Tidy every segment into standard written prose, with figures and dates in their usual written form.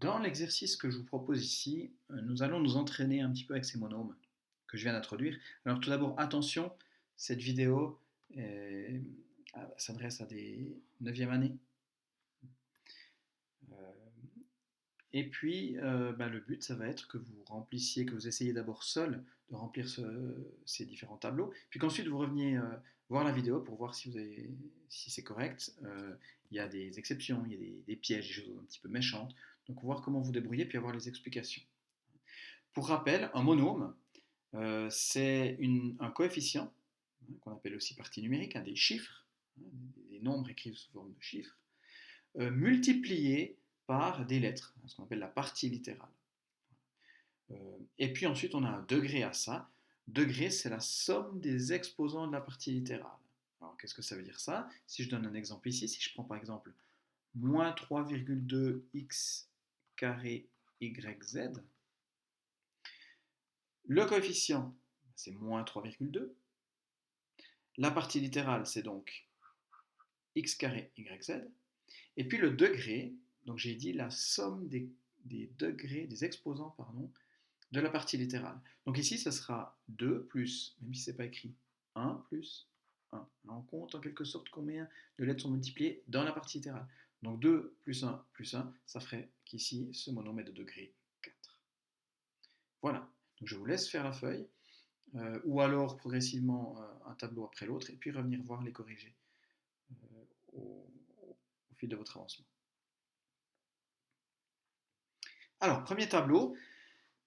Dans l'exercice que je vous propose ici, nous allons nous entraîner un petit peu avec ces monômes que je viens d'introduire. Alors tout d'abord, attention, cette vidéo s'adresse à des 9e années. Et puis, le but, ça va être que vous remplissiez, que vous essayiez d'abord seul de remplir ces différents tableaux, puis qu'ensuite vous reveniez voir la vidéo pour voir si c'est correct. Il y a des exceptions, il y a des pièges, des choses un petit peu méchantes. Donc, voir comment vous débrouillez, puis avoir les explications. Pour rappel, un monôme, c'est un coefficient, qu'on appelle aussi partie numérique, des chiffres, des nombres écrits sous forme de chiffres, multiplié par des lettres, ce qu'on appelle la partie littérale. Et puis ensuite, on a un degré à ça. Degré, c'est la somme des exposants de la partie littérale. Alors, qu'est-ce que ça veut dire ça? Si je donne un exemple ici, si je prends par exemple moins 3,2x carré yz, le coefficient, c'est moins 3,2. La partie littérale, c'est donc x carré yz. Et puis le degré, donc j'ai dit la somme des degrés, des exposants, pardon, de la partie littérale. Donc ici, ça sera 2 plus, même si ce n'est pas écrit, 1 plus 1. Là, on compte en quelque sorte combien de lettres sont multipliées dans la partie littérale. Donc 2 plus 1, ça ferait qu'ici, ce monôme est de degré 4. Voilà. Donc je vous laisse faire la feuille, ou alors progressivement un tableau après l'autre, et puis revenir voir les corriger au, au fil de votre avancement. Alors, premier tableau.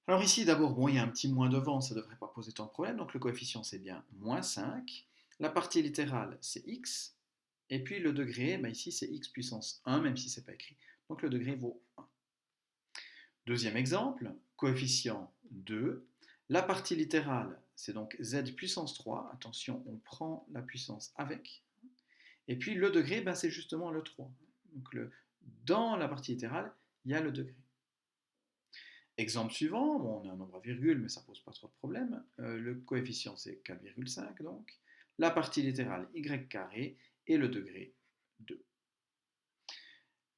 Alors ici, d'abord, bon, il y a un petit moins devant, ça ne devrait pas poser tant de problèmes. Donc le coefficient, c'est bien moins 5. La partie littérale, c'est x. Et puis le degré, ici, c'est x puissance 1, même si ce n'est pas écrit. Donc le degré vaut 1. Deuxième exemple, coefficient 2. La partie littérale, c'est donc z puissance 3. Attention, on prend la puissance avec. Et puis le degré, c'est justement le 3. Donc dans la partie littérale, il y a le degré. Exemple suivant, bon, on a un nombre à virgule, mais ça ne pose pas trop de problème. Le coefficient, c'est 4,5 donc. La partie littérale, y carré, et le degré, 2.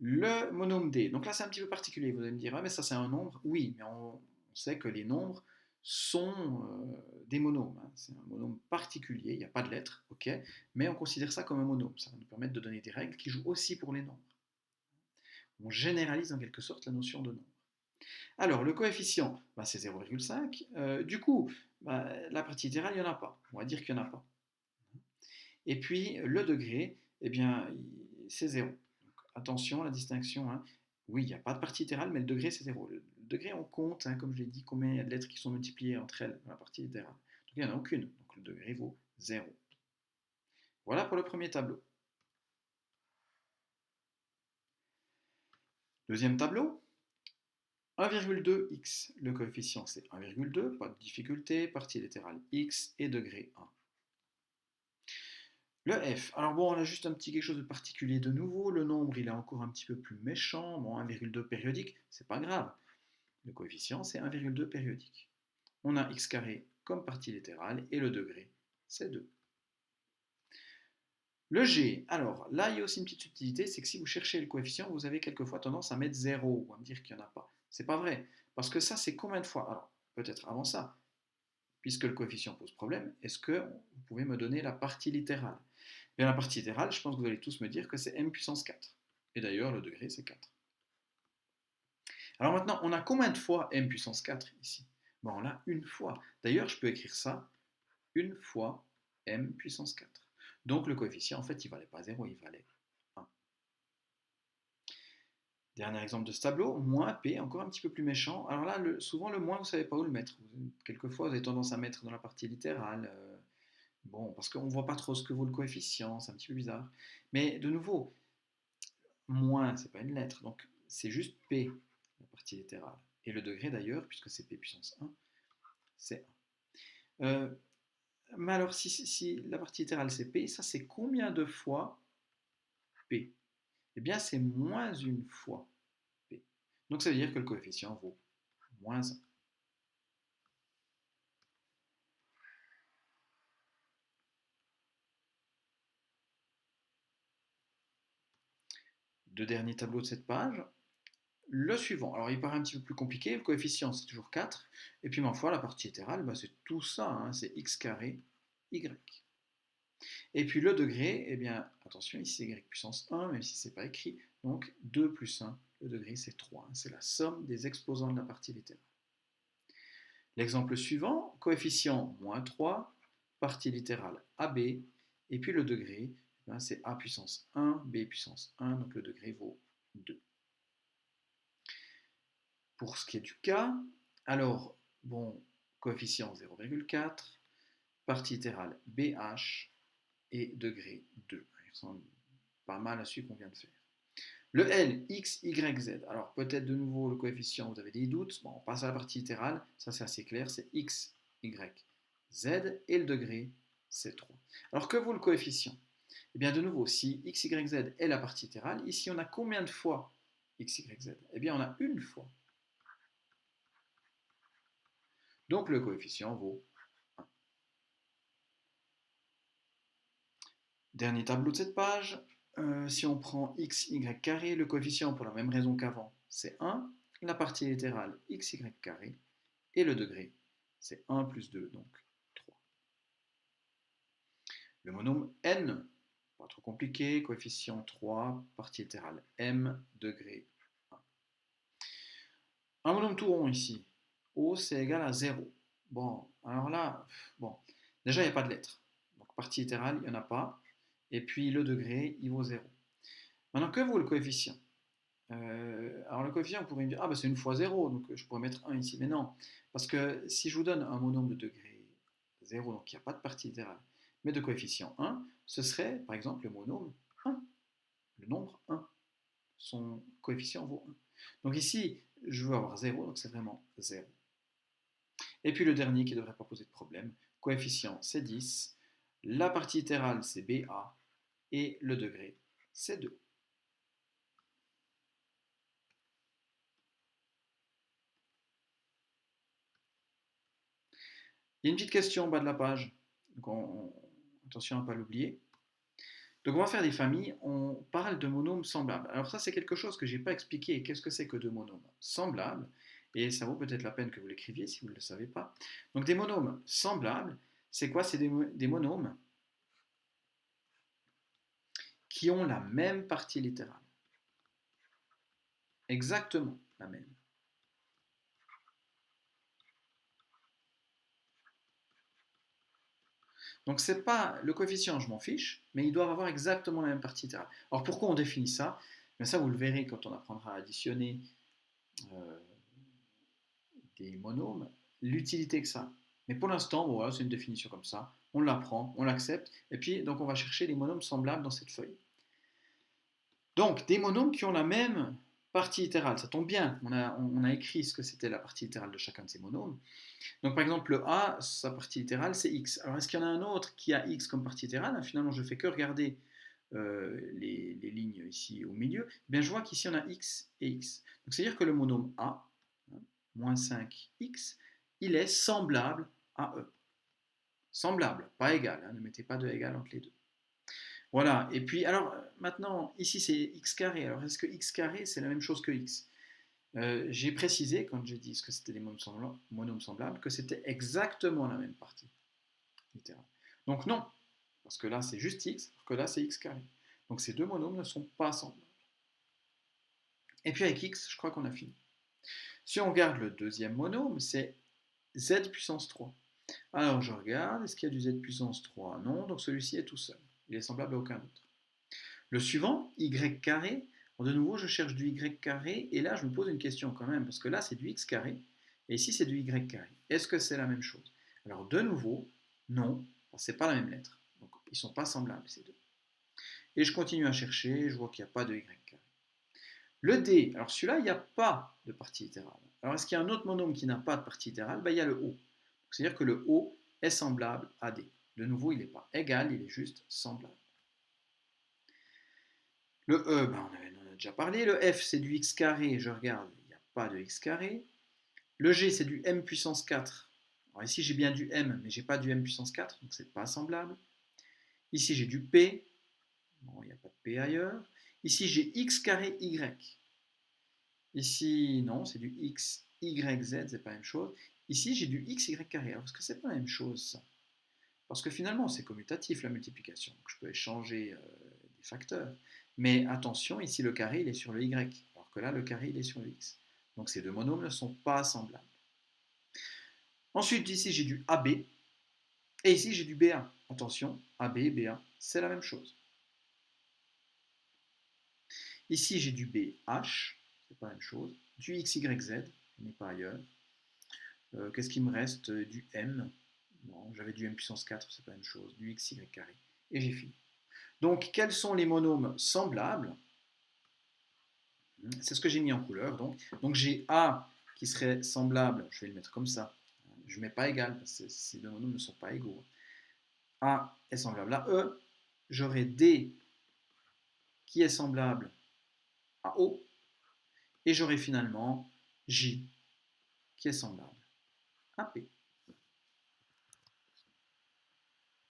Le monôme D, donc là c'est un petit peu particulier, vous allez me dire, ah, mais ça c'est un nombre. Oui, mais on sait que les nombres sont des monômes. C'est un monôme particulier, il n'y a pas de lettres, ok, mais on considère ça comme un monôme. Ça va nous permettre de donner des règles qui jouent aussi pour les nombres. On généralise en quelque sorte la notion de nombre. Alors, le coefficient, c'est 0,5. Du coup, la partie littérale, il n'y en a pas. On va dire qu'il n'y en a pas. Et puis, le degré, eh bien, c'est 0. Donc, attention, la distinction. Oui, il n'y a pas de partie littérale, mais le degré, c'est 0. Le degré, on compte, comme je l'ai dit, combien il y a de lettres qui sont multipliées entre elles dans la partie littérale. Donc, il n'y en a aucune. Donc, le degré vaut 0. Voilà pour le premier tableau. Deuxième tableau. 1,2x, le coefficient c'est 1,2, pas de difficulté, partie littérale x et degré 1. Le f, alors bon, on a juste un petit quelque chose de particulier de nouveau, le nombre il est encore un petit peu plus méchant, bon 1,2 périodique, c'est pas grave, le coefficient c'est 1,2 périodique. On a x carré comme partie littérale et le degré c'est 2. Le g, alors là il y a aussi une petite subtilité, c'est que si vous cherchez le coefficient, vous avez quelquefois tendance à mettre 0 ou à me dire qu'il n'y en a pas. C'est pas vrai, parce que ça c'est combien de fois? Alors peut-être avant ça, puisque le coefficient pose problème, est-ce que vous pouvez me donner la partie littérale? Bien, la partie littérale, je pense que vous allez tous me dire que c'est m puissance 4. Et d'ailleurs, le degré, c'est 4. Alors maintenant, on a combien de fois m puissance 4 ici? Bon, on a une fois. D'ailleurs, je peux écrire ça, une fois m puissance 4. Donc le coefficient, en fait, il ne valait pas 0, il valait 1. Dernier exemple de ce tableau, moins p, encore un petit peu plus méchant. Alors là, souvent le moins, vous ne savez pas où le mettre. Quelquefois, vous avez tendance à mettre dans la partie littérale. Bon, parce qu'on ne voit pas trop ce que vaut le coefficient, c'est un petit peu bizarre. Mais de nouveau, moins, c'est pas une lettre, donc c'est juste P, la partie littérale. Et le degré d'ailleurs, puisque c'est P puissance 1, c'est 1. Mais alors, si la partie littérale c'est P, ça c'est combien de fois P? Eh bien, c'est moins une fois P. Donc ça veut dire que le coefficient vaut moins 1. Deux derniers tableaux de cette page. Le suivant, alors il paraît un petit peu plus compliqué, le coefficient c'est toujours 4, et puis ma foi, la partie littérale, bah, c'est tout ça, hein, c'est x carré y. Et puis le degré, eh bien, attention, ici c'est y puissance 1, même si ce n'est pas écrit, donc 2 plus 1, le degré c'est 3, hein, c'est la somme des exposants de la partie littérale. L'exemple suivant, coefficient moins 3, partie littérale AB, et puis le degré, ben c'est A puissance 1, B puissance 1, donc le degré vaut 2. Pour ce qui est du cas, alors, bon, coefficient 0,4, partie littérale BH, et degré 2. Il ressemble pas mal à celui qu'on vient de faire. Le L, X, Y, Z. Alors peut-être de nouveau le coefficient, vous avez des doutes. Bon, on passe à la partie littérale, ça c'est assez clair, c'est X, Y, Z, et le degré, c'est 3. Alors que vaut le coefficient? Eh bien de nouveau, si X, Y, Z est la partie littérale, ici on a combien de fois X, Y, Z? Eh bien on a une fois. Donc le coefficient vaut 1. Dernier tableau de cette page, si on prend x, y carré, le coefficient pour la même raison qu'avant, c'est 1, la partie littérale x, y carré, et le degré, c'est 1 plus 2, donc 3. Le monôme n, pas trop compliqué, coefficient 3, partie littérale m, degré 1. Un monôme tout rond ici, O c'est égal à 0. Bon, alors là, bon, déjà il n'y a pas de lettres, donc partie littérale, il n'y en a pas, et puis le degré, il vaut 0. Maintenant, que vaut le coefficient? Alors le coefficient, vous pourriez me dire, ah bah c'est une fois 0, donc je pourrais mettre 1 ici. Mais non, parce que si je vous donne un monôme de degré 0, donc il n'y a pas de partie littérale, mais de coefficient 1, ce serait par exemple le monôme 1, le nombre 1. Son coefficient vaut 1. Donc ici, je veux avoir 0, donc c'est vraiment 0. Et puis le dernier qui ne devrait pas poser de problème, coefficient c'est 10, la partie littérale c'est BA, et le degré c'est 2. Il y a une petite question en bas de la page, donc attention à ne pas l'oublier. Donc on va faire des familles, on parle de monômes semblables. Alors ça c'est quelque chose que je n'ai pas expliqué. Qu'est-ce que c'est que deux monômes semblables? Et ça vaut peut-être la peine que vous l'écriviez si vous ne le savez pas. Donc des monômes semblables, c'est quoi? C'est des monômes qui ont la même partie littérale. Exactement la même. Donc c'est pas le coefficient, je m'en fiche, mais ils doivent avoir exactement la même partie littérale. Alors pourquoi on définit ça? Mais ça vous le verrez quand on apprendra à additionner euh, des monômes, l'utilité que ça. Mais pour l'instant, bon, voilà, c'est une définition comme ça. On l'apprend, on l'accepte, et puis donc on va chercher les monômes semblables dans cette feuille. Donc des monômes qui ont la même partie littérale, ça tombe bien, on a écrit ce que c'était la partie littérale de chacun de ces monômes. Donc par exemple le A, sa partie littérale c'est X. Alors est-ce qu'il y en a un autre qui a X comme partie littérale? Finalement je ne fais que regarder les lignes ici au milieu. Eh bien, je vois qu'ici on a X et X. Donc c'est-à-dire que le monôme A, hein, moins 5X, il est semblable à E. Semblable, pas égal, hein, ne mettez pas de égal entre les deux. Voilà, et puis alors maintenant, ici c'est x carré. Alors est-ce que x carré c'est la même chose que x? J'ai précisé, quand j'ai dit ce que c'était des monômes semblables, que c'était exactement la même partie littérale. Donc non, parce que là c'est juste x, alors que là c'est x carré. Donc ces deux monômes ne sont pas semblables. Et puis avec x, je crois qu'on a fini. Si on regarde le deuxième monôme, c'est z puissance 3. Alors je regarde, est-ce qu'il y a du z puissance 3? Non, donc celui-ci est tout seul. Il est semblable à aucun autre. Le suivant, y carré, de nouveau je cherche du y carré, et là je me pose une question quand même, parce que là c'est du x carré, et ici c'est du y carré. Est-ce que c'est la même chose? Alors de nouveau, non, c'est pas la même lettre. Donc ils ne sont pas semblables ces deux. Et je continue à chercher, je vois qu'il n'y a pas de y carré. Le D, alors celui-là, il n'y a pas de partie littérale. Alors est-ce qu'il y a un autre monôme qui n'a pas de partie littérale? Il y a le O. C'est-à-dire que le O est semblable à D. De nouveau, il n'est pas égal, il est juste semblable. Le E, on en a déjà parlé. Le F, c'est du x carré. Je regarde, il n'y a pas de x carré. Le G, c'est du m puissance 4. Alors ici, j'ai bien du m, mais j'ai pas du m puissance 4, donc c'est pas semblable. Ici, j'ai du P. Bon, il n'y a pas de P ailleurs. Ici, j'ai x carré y. Ici, non, c'est du x, y, z, c'est pas la même chose. Ici, j'ai du x, y carré. Alors, est-ce que c'est pas la même chose, ça? Parce que finalement, c'est commutatif, la multiplication. Donc, je peux échanger des facteurs. Mais attention, ici, le carré, il est sur le y, alors que là, le carré, il est sur le x. Donc, ces deux monômes ne sont pas semblables. Ensuite, ici, j'ai du AB, et ici, j'ai du BA. Attention, AB, BA, c'est la même chose. Ici, j'ai du BH, c'est pas la même chose. Du XYZ, je n'ai pas ailleurs. Qu'est-ce qui me reste? Du M. Non, j'avais du M puissance 4, c'est pas la même chose. Du XY carré. Et j'ai fini. Donc, quels sont les monômes semblables? C'est ce que j'ai mis en couleur. Donc j'ai A qui serait semblable, je vais le mettre comme ça. Je ne mets pas égal, parce que ces deux monômes ne sont pas égaux. A est semblable à E. J'aurai D qui est semblable à O. Et j'aurai finalement J qui est semblable à P.